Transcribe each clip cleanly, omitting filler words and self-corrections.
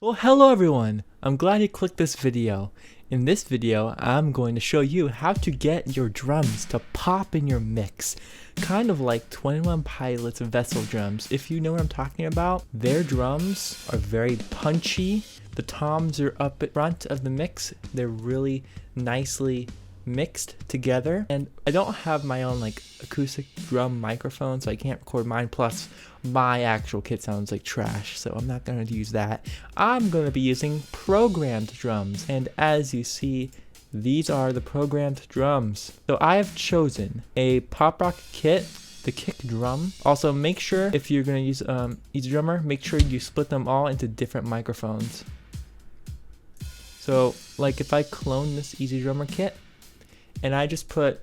Well, hello everyone! I'm glad you clicked this video. In this video, I'm going to show you how to get your drums to pop in your mix. Kind of like 21 Pilots Vessel drums. If you know what I'm talking about, their drums are very punchy. The toms are up at front of the mix. They're really nicely mixed together, and I don't have my own acoustic drum microphone, so I can't record mine, plus my actual kit sounds like trash, so I'm not going to use that. I'm going to be using programmed drums, and as you see, these are the programmed drums. So I have chosen a pop rock kit, the kick drum. Also, make sure if you're going to use each drummer, make sure you split them all into different microphones. So like if I clone this Easy Drummer kit and I just put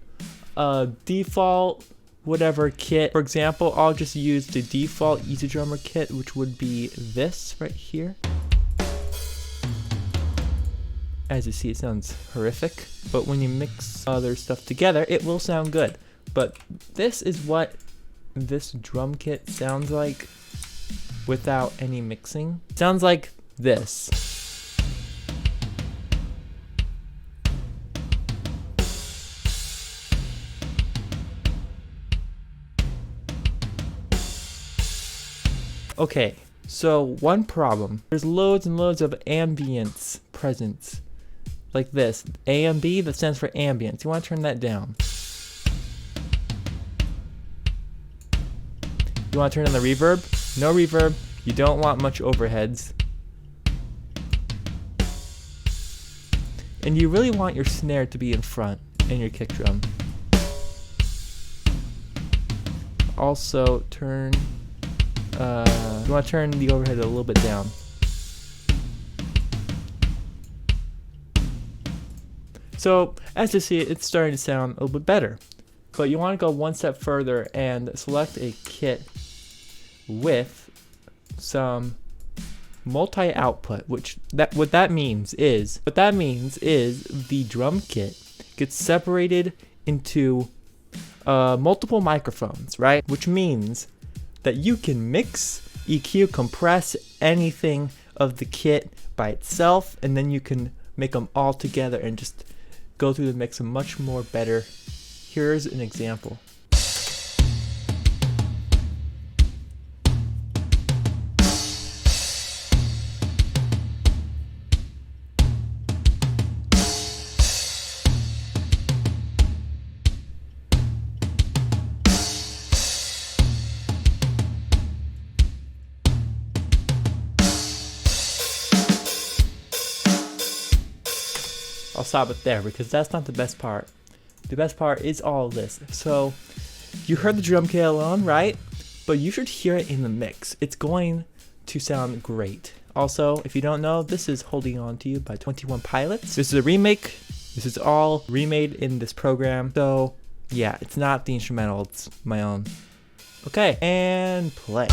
a default whatever kit, for example, I'll just use the default Easy Drummer kit, which would be this right here. As you see, it sounds horrific, but when you mix other stuff together, it will sound good. But this is what this drum kit sounds like without any mixing. It sounds like this. Okay, so one problem. There's loads and loads of ambience present. Like this. AMB, that stands for ambience. You want to turn that down. You want to turn on the reverb? No reverb. You don't want much overheads. And you really want your snare to be in front and your kick drum. Also turn... you want to turn the overhead a little bit down. So, as you see, it's starting to sound a little bit better. But you want to go one step further and select a kit with some multi-output, what that means is the drum kit gets separated into multiple microphones, right? Which means that you can mix, EQ, compress anything of the kit by itself, and then you can make them all together and just go through the mix much more better. Here's an example. I'll stop it there because that's not the best part. The best part is all of this. So you heard the drum kit alone, right? But you should hear it in the mix. It's going to sound great. Also, if you don't know, this is Holding On To You by 21 Pilots. This is a remake. This is all remade in this program. So yeah, it's not the instrumental, it's my own. Okay, and play.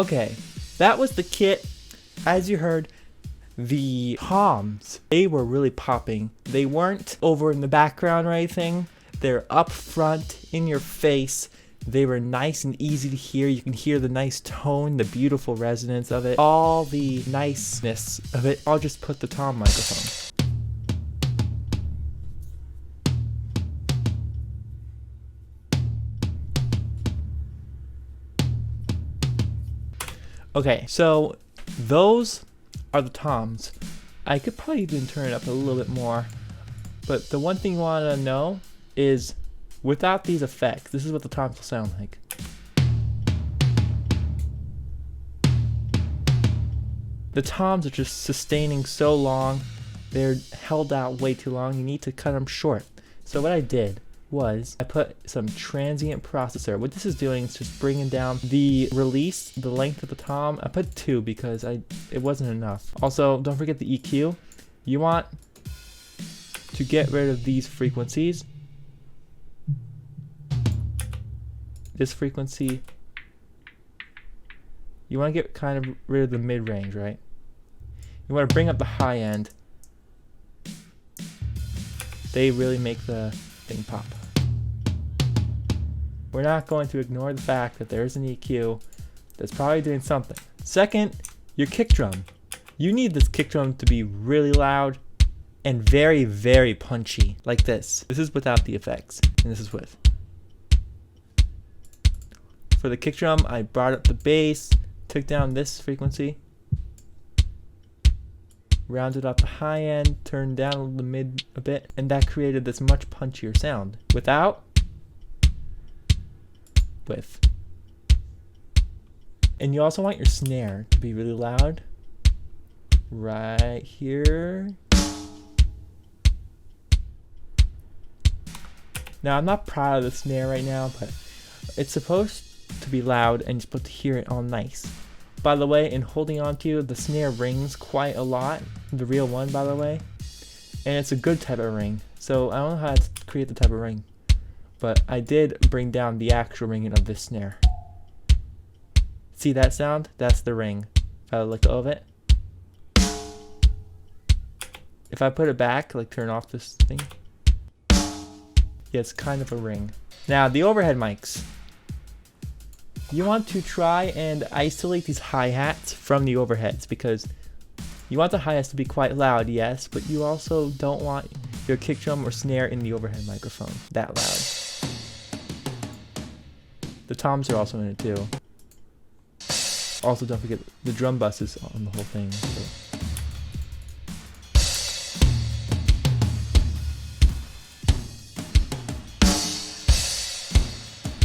Okay, that was the kit. As you heard, the toms, they were really popping. They weren't over in the background or anything. They're up front, in your face. They were nice and easy to hear. You can hear the nice tone, the beautiful resonance of it, all the niceness of it. I'll just put the tom microphone. Okay, so those are the toms. I could probably even turn it up a little bit more, but the one thing you want to know is without these effects, this is what the toms will sound like. The toms are just sustaining so long, they're held out way too long, you need to cut them short. So what I did was I put some transient processor. What this is doing is just bringing down the release, the length of the tom. I put 2 because it wasn't enough. Also, don't forget the EQ. You want to get rid of these frequencies this frequency, you want to get kind of rid of the mid-range, right? You want to bring up the high end. They really make the thing pop. We're not going to ignore the fact that there's an EQ that's probably doing something. Second, your kick drum. You need this kick drum to be really loud and very, very punchy, like this. This is without the effects, and this is with. For the kick drum, I brought up the bass, took down this frequency, rounded up the high end, turned down the mid a bit, and that created this much punchier sound. Without, with. And you also want your snare to be really loud. Right here. Now I'm not proud of the snare right now, but it's supposed to be loud and you're supposed to hear it all nice. By the way, in holding on to, the snare rings quite a lot. The real one, by the way. And it's a good type of ring. So I don't know how to create the type of ring, but I did bring down the actual ringing of this snare. See that sound? That's the ring. If I let go of it. If I put it back, like turn off this thing. Yeah, it's kind of a ring. Now, the overhead mics. You want to try and isolate these hi-hats from the overheads because you want the hi-hats to be quite loud, yes, but you also don't want your kick drum or snare in the overhead microphone that loud. The toms are also in it too. Also, don't forget the drum bus is on the whole thing. So.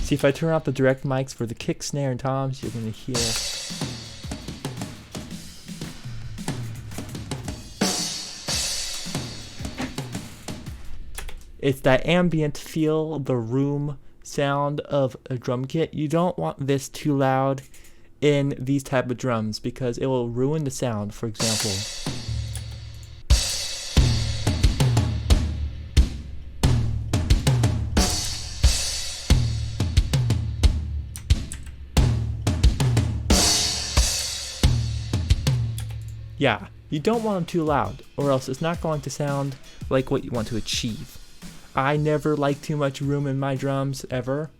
See, if I turn off the direct mics for the kick, snare, and toms, you're going to hear. It's that ambient feel, the room sound of a drum kit. You don't want this too loud in these type of drums because it will ruin the sound. For example, yeah, you don't want them too loud or else it's not going to sound like what you want to achieve. I never like too much room in my drums ever,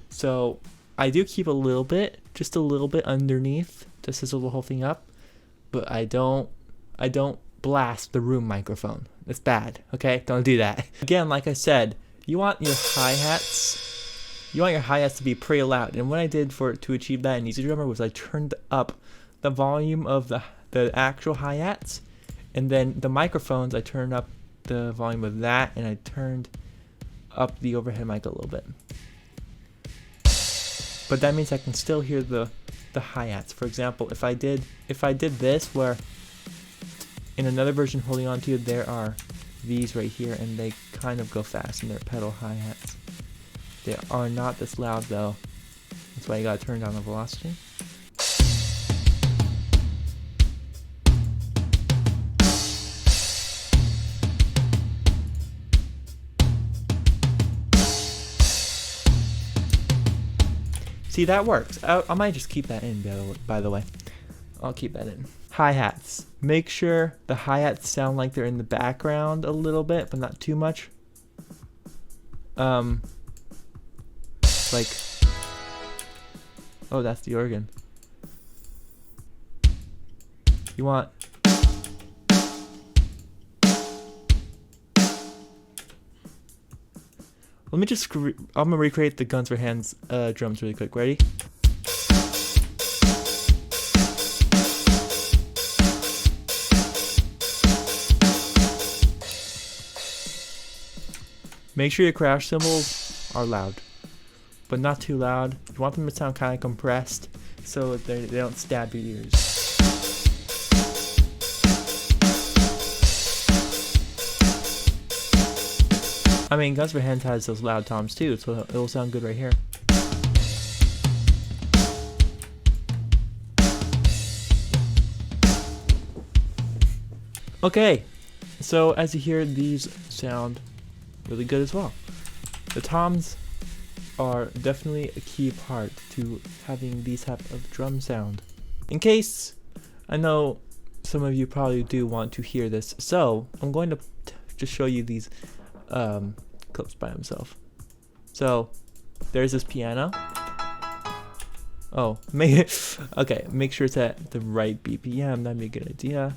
so I do keep a little bit, just a little bit underneath to sizzle the whole thing up, but I don't blast the room microphone. It's bad, okay? Don't do that. Again, like I said, you want your hi-hats to be pretty loud, and what I did to achieve that in Easy Drummer was I turned up the volume of the actual hi-hats, and then the microphones, I turned up the volume of that, and I turned up the overhead mic a little bit. But that means I can still hear the hi-hats. For example, if I did this, where in another version holding on to, there are these right here, and they kind of go fast, and they're pedal hi-hats. They are not this loud though. That's why you gotta turn down the velocity. See, that works. I might just keep that in, by the way. I'll keep that in. Hi-hats. Make sure the hi-hats sound like they're in the background a little bit, but not too much. Like, oh, that's the organ. You want... Let me just, I'm gonna recreate the Guns for Hands drums really quick. Ready? Make sure your crash cymbals are loud, but not too loud. You want them to sound kind of compressed so they don't stab your ears. I mean, Guns for Hands has those loud toms too, so it'll sound good right here. Okay, so as you hear, these sound really good as well. The toms are definitely a key part to having these type of drum sound. In case, I know some of you probably do want to hear this, so I'm going to just show you these clips by himself. So there's this piano. Oh, make sure it's at the right BPM. That'd be a good idea.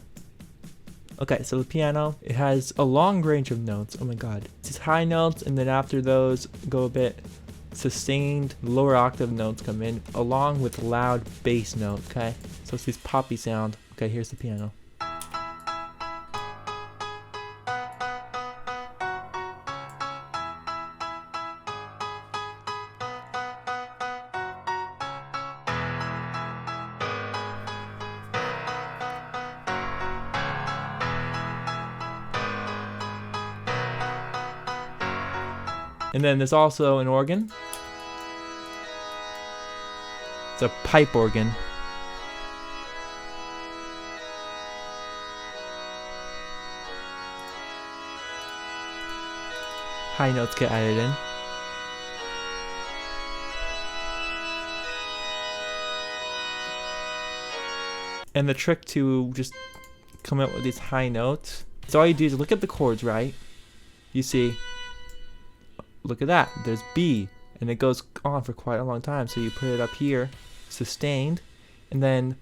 Okay, so the piano, it has a long range of notes. Oh my god. It's high notes, and then after those go a bit sustained, lower octave notes come in, along with loud bass note, okay? So it's this poppy sound. Okay, here's the piano. And then there's also an organ. It's a pipe organ. High notes get added in. And the trick to just come up with these high notes, so all you do is look at the chords, right? You see, look at that, there's B, and it goes on for quite a long time. So you put it up here, sustained, and then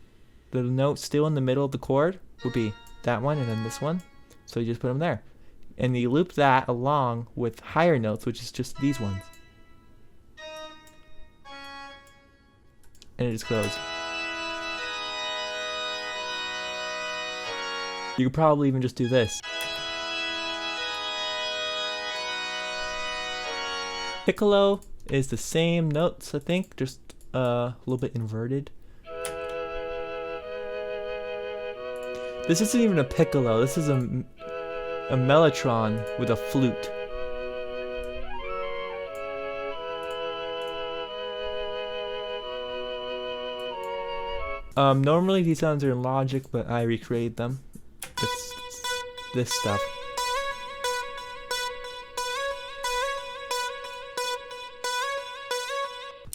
the note still in the middle of the chord would be that one and then this one. So you just put them there. And you loop that along with higher notes, which is just these ones. And it just goes. You could probably even just do this. Piccolo is the same notes, I think, just a little bit inverted. This isn't even a piccolo, this is a mellotron with a flute. Normally these sounds are in Logic, but I recreate them. It's this stuff.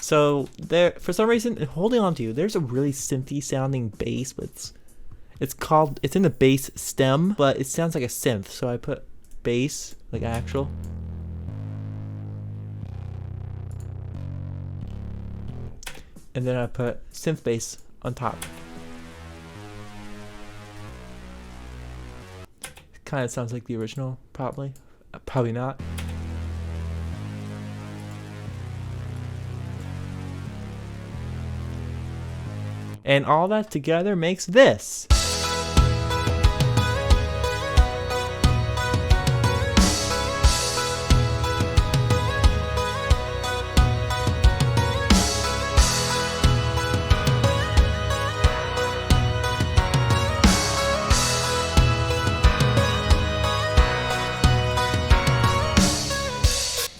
So there, for some reason, holding on to you, there's a really synthy sounding bass, but it's in the bass stem, but it sounds like a synth. So I put bass, like actual. And then I put synth bass on top. It kind of sounds like the original, probably. Probably not. And all that together makes this.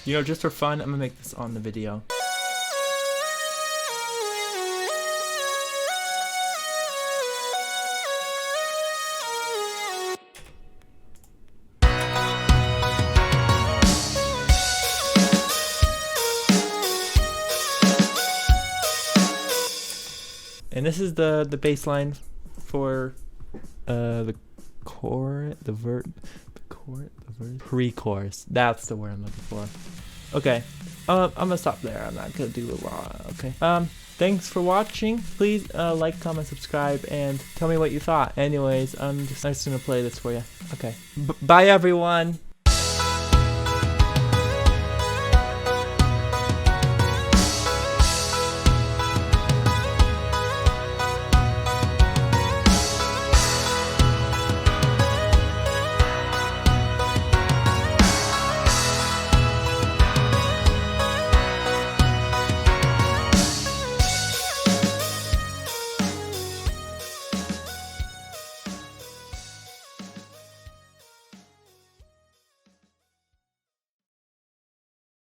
You know, just for fun, I'm gonna make this on the video. And this is the bass line for the pre-chorus. That's the word I'm looking for. Okay, I'm gonna stop there. I'm not gonna do a lot. Okay. Thanks for watching. Please like, comment, subscribe, and tell me what you thought. Anyways, I'm just gonna play this for you. Okay. Bye everyone.